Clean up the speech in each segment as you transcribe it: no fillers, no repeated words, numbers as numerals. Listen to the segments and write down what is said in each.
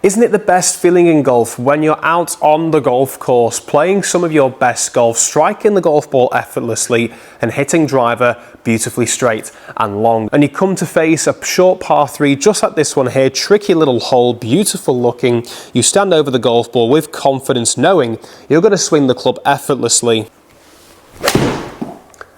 Isn't it the best feeling in golf when you're out on the golf course, playing some of your best golf, striking the golf ball effortlessly and hitting driver beautifully straight and long, and you come to face a short par 3 just like this one here, tricky little hole, beautiful looking. You stand over the golf ball with confidence, knowing you're going to swing the club effortlessly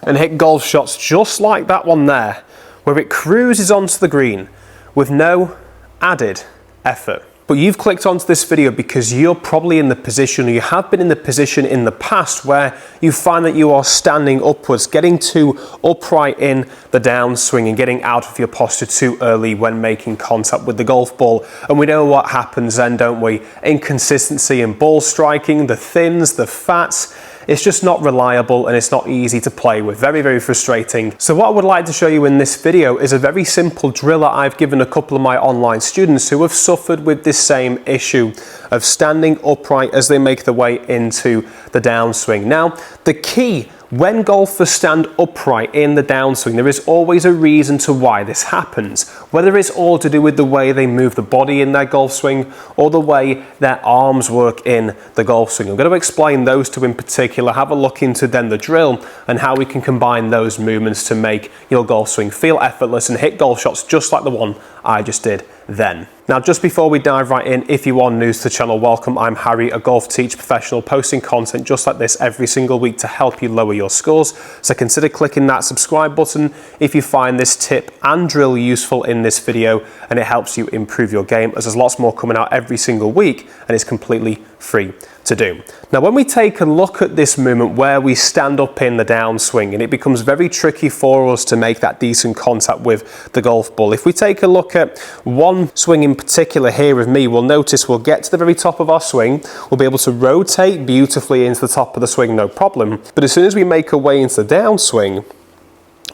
and hit golf shots just like that one there, where it cruises onto the green with no added effort. But you've clicked onto this video because you're probably in the position, or you have been in the position in the past, where you find that you are standing upwards, getting too upright in the downswing and getting out of your posture too early when making contact with the golf ball. And we know what happens then, don't we? Inconsistency in ball striking, the thins, the fats. It's just not reliable and it's not easy to play with. Very, very frustrating. So what I would like to show you in this video is a very simple drill that I've given a couple of my online students who have suffered with this same issue of standing upright as they make their way into the downswing. Now, the key when golfers stand upright in the downswing, there is always a reason to why this happens. Whether it's all to do with the way they move the body in their golf swing or the way their arms work in the golf swing. I'm going to explain those two in particular, have a look into then the drill and how we can combine those movements to make your golf swing feel effortless and hit golf shots just like the one I just did then. Now, just before we dive right in, if you are new to the channel, welcome. I'm Harry, a golf teach professional, posting content just like this every single week to help you lower your scores. So consider clicking that subscribe button if you find this tip and drill useful in this video and it helps you improve your game, as there's lots more coming out every single week and it's completely free to do. Now, when we take a look at this movement where we stand up in the downswing, and it becomes very tricky for us to make that decent contact with the golf ball. If we take a look at one swing in particular here with me, we'll notice we'll get to the very top of our swing, we'll be able to rotate beautifully into the top of the swing, no problem. But as soon as we make our way into the downswing,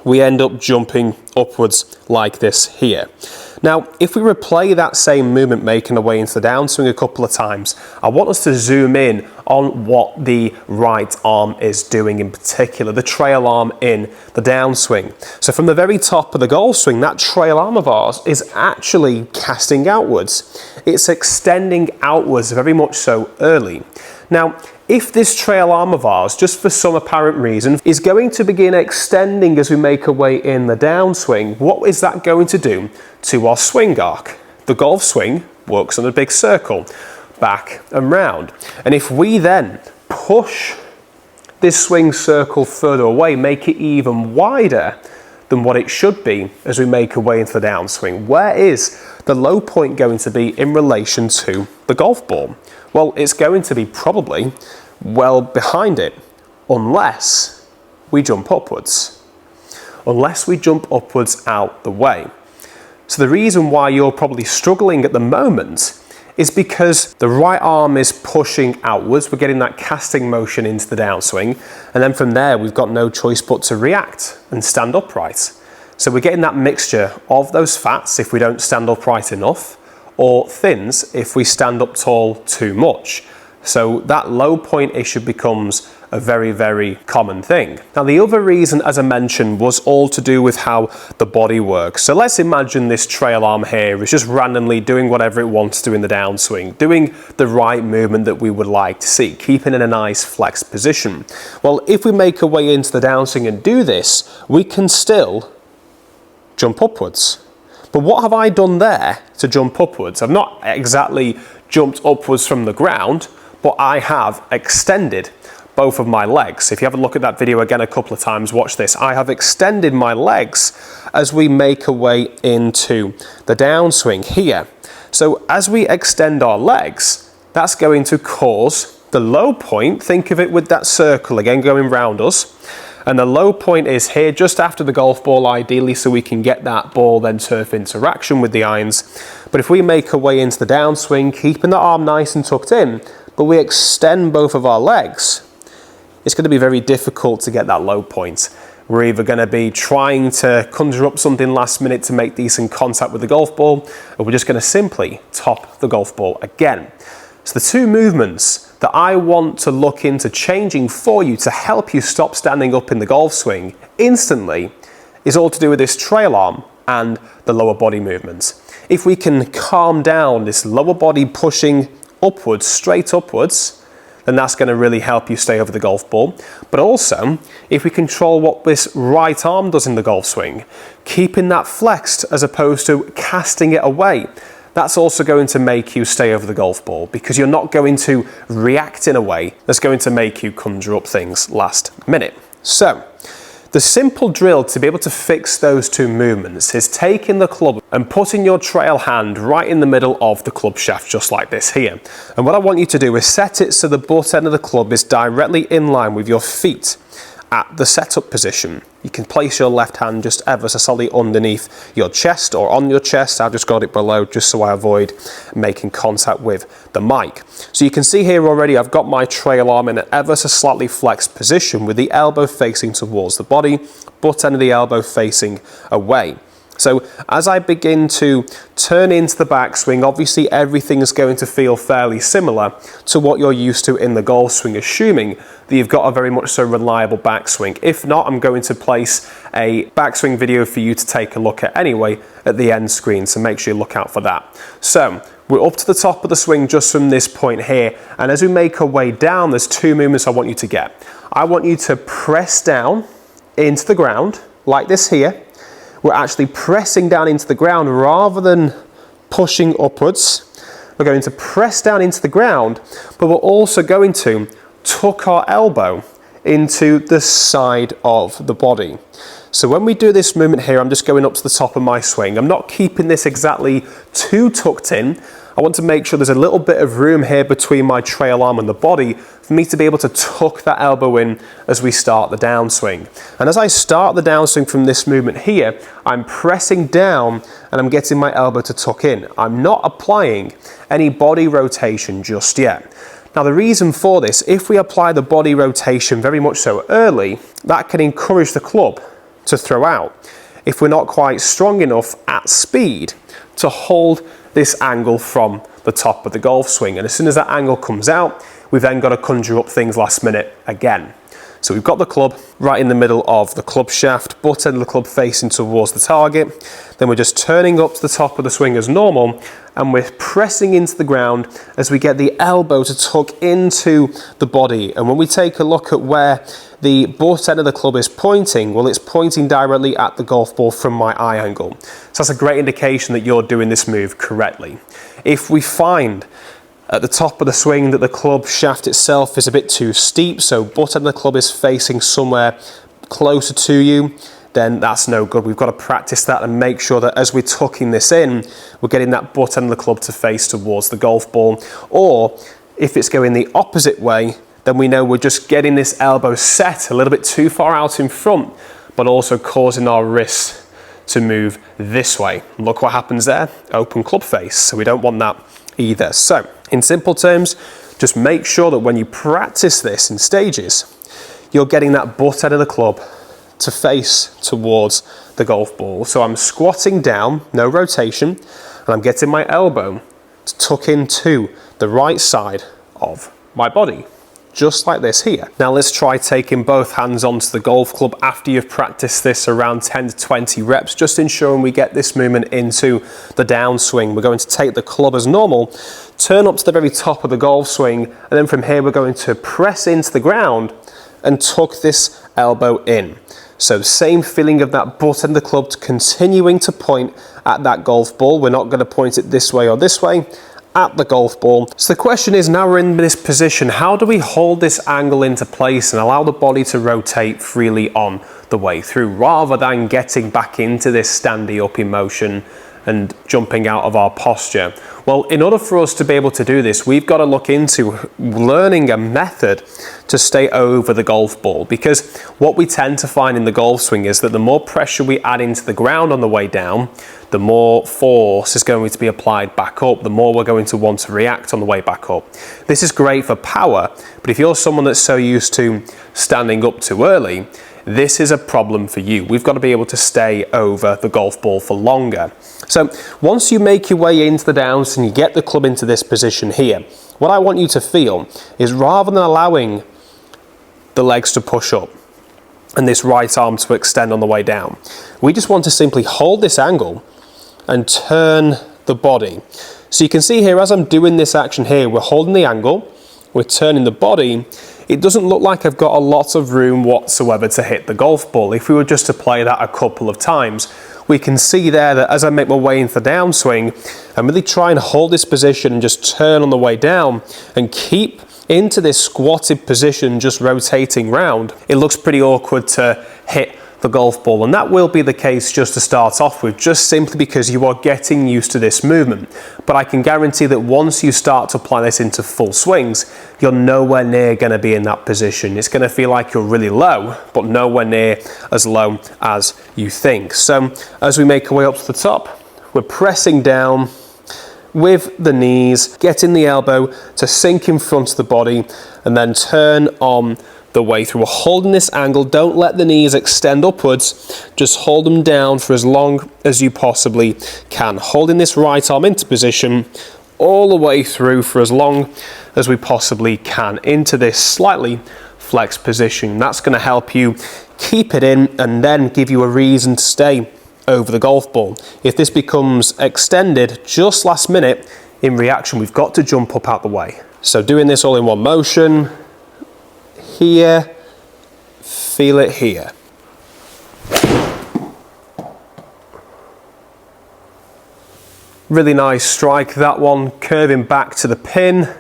we end up jumping upwards like this here. Now, if we replay that same movement making our way into the downswing a couple of times, I want us to zoom in on what the right arm is doing, in particular, the trail arm in the downswing. So from the very top of the golf swing, that trail arm of ours is actually casting outwards. It's extending outwards very much so early. Now, if this trail arm of ours, just for some apparent reason, is going to begin extending as we make our way in the downswing, what is that going to do to our swing arc? The golf swing works on a big circle, back and round. And if we then push this swing circle further away, make it even wider than what it should be as we make our way into the downswing, where is the low point going to be in relation to the golf ball? Well, it's going to be probably well behind it, unless we jump upwards. Unless we jump upwards out the way. So the reason why you're probably struggling at the moment is because the right arm is pushing outwards. We're getting that casting motion into the downswing, and then from there we've got no choice but to react and stand upright. So we're getting that mixture of those fats if we don't stand upright enough, or thins if we stand up tall too much. So that low point issue becomes a very, very common thing. Now, the other reason, as I mentioned, was all to do with how the body works. So let's imagine this trail arm here is just randomly doing whatever it wants to in the downswing, doing the right movement that we would like to see, keeping in a nice flexed position. Well, if we make our way into the downswing and do this, we can still jump upwards. But what have I done there to jump upwards? I've not exactly jumped upwards from the ground, but I have extended both of my legs. If you have a look at that video again a couple of times, watch this. I have extended my legs as we make our way into the downswing here. So as we extend our legs, that's going to cause the low point. Think of it with that circle again going round us. And the low point is here just after the golf ball, ideally, so we can get that ball then turf interaction with the irons. But if we make our way into the downswing, keeping the arm nice and tucked in, but we extend both of our legs, it's going to be very difficult to get that low point. We're either going to be trying to conjure up something last minute to make decent contact with the golf ball, or we're just going to simply top the golf ball again. So the two movements that I want to look into changing for you to help you stop standing up in the golf swing instantly is all to do with this trail arm and the lower body movements. if we can calm down this lower body pushing upwards, straight upwards, then that's going to really help you stay over the golf ball. But also, if we control what this right arm does in the golf swing, keeping that flexed as opposed to casting it away, that's also going to make you stay over the golf ball, because you're not going to react in a way that's going to make you conjure up things last minute. So, the simple drill to be able to fix those two movements is taking the club and putting your trail hand right in the middle of the club shaft, just like this here. And what I want you to do is set it so the butt end of the club is directly in line with your feet at the setup position. You can place your left hand just ever so slightly underneath your chest or on your chest. I've just got it below just so I avoid making contact with the mic. So you can see here already I've got my trail arm in an ever so slightly flexed position with the elbow facing towards the body, butt end of the elbow facing away. So as I begin to turn into the backswing, obviously everything is going to feel fairly similar to what you're used to in the golf swing, assuming that you've got a very much so reliable backswing. If not, I'm going to place a backswing video for you to take a look at anyway at the end screen, so make sure you look out for that. So we're up to the top of the swing just from this point here, and as we make our way down, there's two movements I want you to get. I want you to press down into the ground like this here. We're actually pressing down into the ground rather than pushing upwards. We're going to press down into the ground, but we're also going to tuck our elbow into the side of the body. So when we do this movement here, I'm just going up to the top of my swing. I'm not keeping this exactly too tucked in. I want to make sure there's a little bit of room here between my trail arm and the body for me to be able to tuck that elbow in as we start the downswing. And as I start the downswing from this movement here, I'm pressing down and I'm getting my elbow to tuck in. I'm not applying any body rotation just yet. Now the reason for this, if we apply the body rotation very much so early, that can encourage the club to throw out if we're not quite strong enough at speed to hold this angle from the top of the golf swing. And as soon as that angle comes out, we've then got to conjure up things last minute again. So we've got the club right in the middle of the club shaft, butt end of the club facing towards the target. Then we're just turning up to the top of the swing as normal, and we're pressing into the ground as we get the elbow to tuck into the body. And when we take a look at where the butt end of the club is pointing, well, it's pointing directly at the golf ball from my eye angle. So that's a great indication that you're doing this move correctly. If we find at the top of the swing that the club shaft itself is a bit too steep, so butt end of the club is facing somewhere closer to you, then that's no good. We've got to practice that and make sure that as we're tucking this in, we're getting that butt end of the club to face towards the golf ball. Or if it's going the opposite way, then we know we're just getting this elbow set a little bit too far out in front, but also causing our wrist to move this way. Look what happens there, open club face. So we don't want that either. So in simple terms, just make sure that when you practice this in stages, you're getting that butt end of the club to face towards the golf ball. So I'm squatting down, no rotation, and I'm getting my elbow to tuck into the right side of my body, just like this here. Now let's try taking both hands onto the golf club after you've practiced this around 10 to 20 reps, just ensuring we get this movement into the downswing. We're going to take the club as normal, turn up to the very top of the golf swing, and then from here we're going to press into the ground and tuck this elbow in. So same feeling of that butt end of the club continuing to point at that golf ball. We're not going to point it this way or this way, at the golf ball. So the question is, now we're in this position, how do we hold this angle into place and allow the body to rotate freely on the way through, rather than getting back into this standing up emotion and jumping out of our posture? Well, in order for us to be able to do this, we've got to look into learning a method to stay over the golf ball, because what we tend to find in the golf swing is that the more pressure we add into the ground on the way down, the more force is going to be applied back up, the more we're going to want to react on the way back up. This is great for power, but if you're someone that's so used to standing up too early, this is a problem for you. We've got to be able to stay over the golf ball for longer. So once you make your way into the downs and you get the club into this position here, what I want you to feel is, rather than allowing the legs to push up and this right arm to extend on the way down, we just want to simply hold this angle and turn the body. So you can see here, as I'm doing this action here, we're holding the angle, we're turning the body. It doesn't look like I've got a lot of room whatsoever to hit the golf ball. If we were just to play that a couple of times, we can see there that as I make my way into the downswing, I'm really trying to hold this position and just turn on the way down and keep into this squatted position, just rotating round. It looks pretty awkward to hit the golf ball, and that will be the case just to start off with, just simply because you are getting used to this movement. But I can guarantee that once you start to apply this into full swings, you're nowhere near going to be in that position. It's going to feel like you're really low, but nowhere near as low as you think. So as we make our way up to the top, we're pressing down with the knees, getting the elbow to sink in front of the body, and then turn on the way through. We're holding this angle. Don't let the knees extend upwards. Just hold them down for as long as you possibly can. Holding this right arm into position all the way through for as long as we possibly can into this slightly flexed position. That's going to help you keep it in and then give you a reason to stay over the golf ball. If this becomes extended just last minute, in reaction, we've got to jump up out the way. So doing this all in one motion, here, feel it here. Really nice strike, that one, curving back to the pin.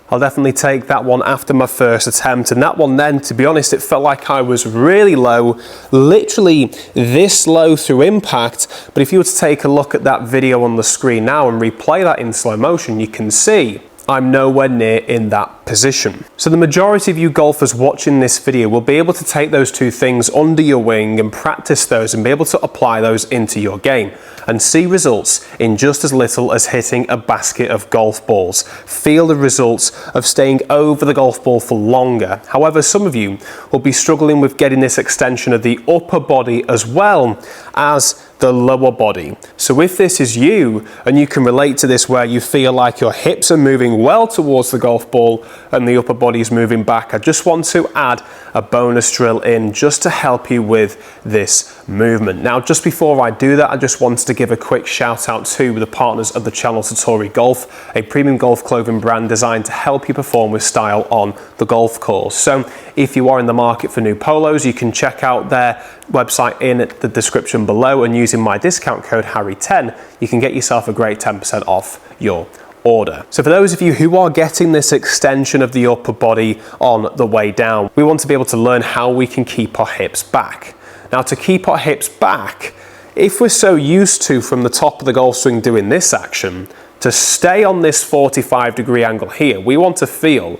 I'll definitely take that one after my first attempt, and that one then, to be honest, it felt like I was really low, literally this low through impact. But if you were to take a look at that video on the screen now and replay that in slow motion, you can see I'm nowhere near in that position. So the majority of you golfers watching this video will be able to take those two things under your wing and practice those and be able to apply those into your game and see results in just as little as hitting a basket of golf balls. Feel the results of staying over the golf ball for longer. However, some of you will be struggling with getting this extension of the upper body as well as the lower body. So if this is you and you can relate to this, where you feel like your hips are moving well towards the golf ball and the upper body is moving back, I just want to add a bonus drill in just to help you with this movement. Now, just before I do that, I just wanted to give a quick shout out to the partners of the channel, SATORI Golf, a premium golf clothing brand designed to help you perform with style on the golf course. So if you are in the market for new polos, you can check out their website in the description below, and using my discount code Harry10, you can get yourself a great 10% off your order. So for those of you who are getting this extension of the upper body on the way down, we want to be able to learn how we can keep our hips back. Now, to keep our hips back, if we're so used to from the top of the golf swing doing this action, to stay on this 45-degree angle here, we want to feel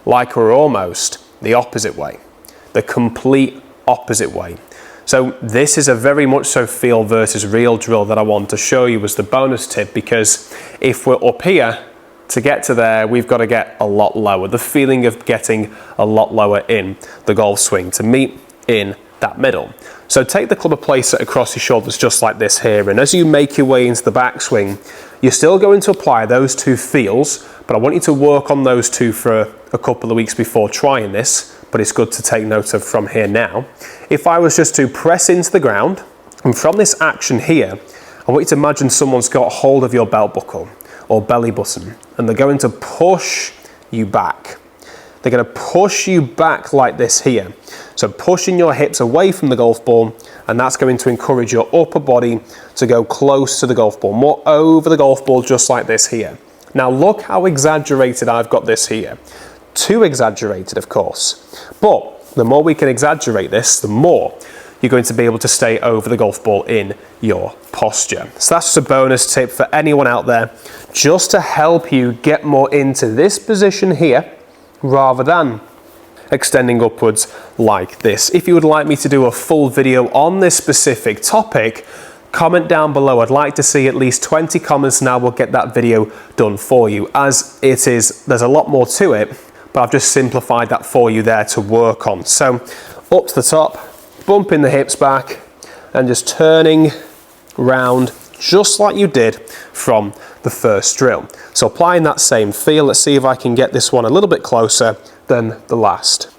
like we're almost the opposite way, the complete opposite way. So this is a very much so feel versus real drill that I want to show you as the bonus tip, because if we're up here, to get to there, we've got to get a lot lower. The feeling of getting a lot lower in the golf swing to meet in that middle. So take the club, place it across your shoulders just like this here, and as you make your way into the backswing, you're still going to apply those two feels, but I want you to work on those two for a couple of weeks before trying this, but it's good to take note of from here now. If I was just to press into the ground, and from this action here, I want you to imagine someone's got hold of your belt buckle or belly button, and they're going to push you back. They're going to push you back like this here. So pushing your hips away from the golf ball, and that's going to encourage your upper body to go close to the golf ball, more over the golf ball, just like this here. Now look how exaggerated I've got this here. Too exaggerated, of course. But the more we can exaggerate this, the more you're going to be able to stay over the golf ball in your posture. So that's just a bonus tip for anyone out there, just to help you get more into this position here, rather than extending upwards like this. If you would like me to do a full video on this specific topic, comment down below. I'd like to see at least 20 comments now. We'll get that video done for you. As it is, there's a lot more to it, but I've just simplified that for you there to work on. So up to the top, bumping the hips back and just turning round just like you did from the first drill. So applying that same feel, let's see if I can get this one a little bit closer than the last.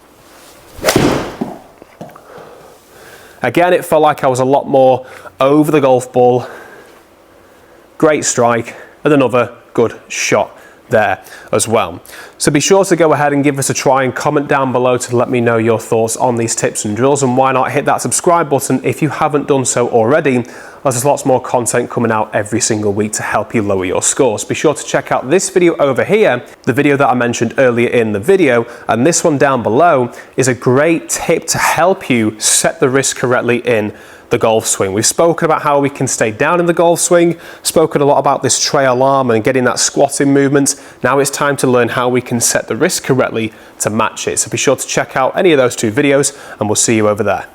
Again, it felt like I was a lot more over the golf ball great strike, and another good shot there as well. So be sure to go ahead and give us a try and comment down below to let me know your thoughts on these tips and drills, and why not hit that subscribe button if you haven't done so already, as there's lots more content coming out every single week to help you lower your scores. Be sure to check out this video over here, the video that I mentioned earlier in the video, and this one down below is a great tip to help you set the wrist correctly in the golf swing. We've spoken about how we can stay down in the golf swing, spoken a lot about this trail arm and getting that squatting movement. Now it's time to learn how we can set the wrist correctly to match it. So be sure to check out any of those two videos, and we'll see you over there.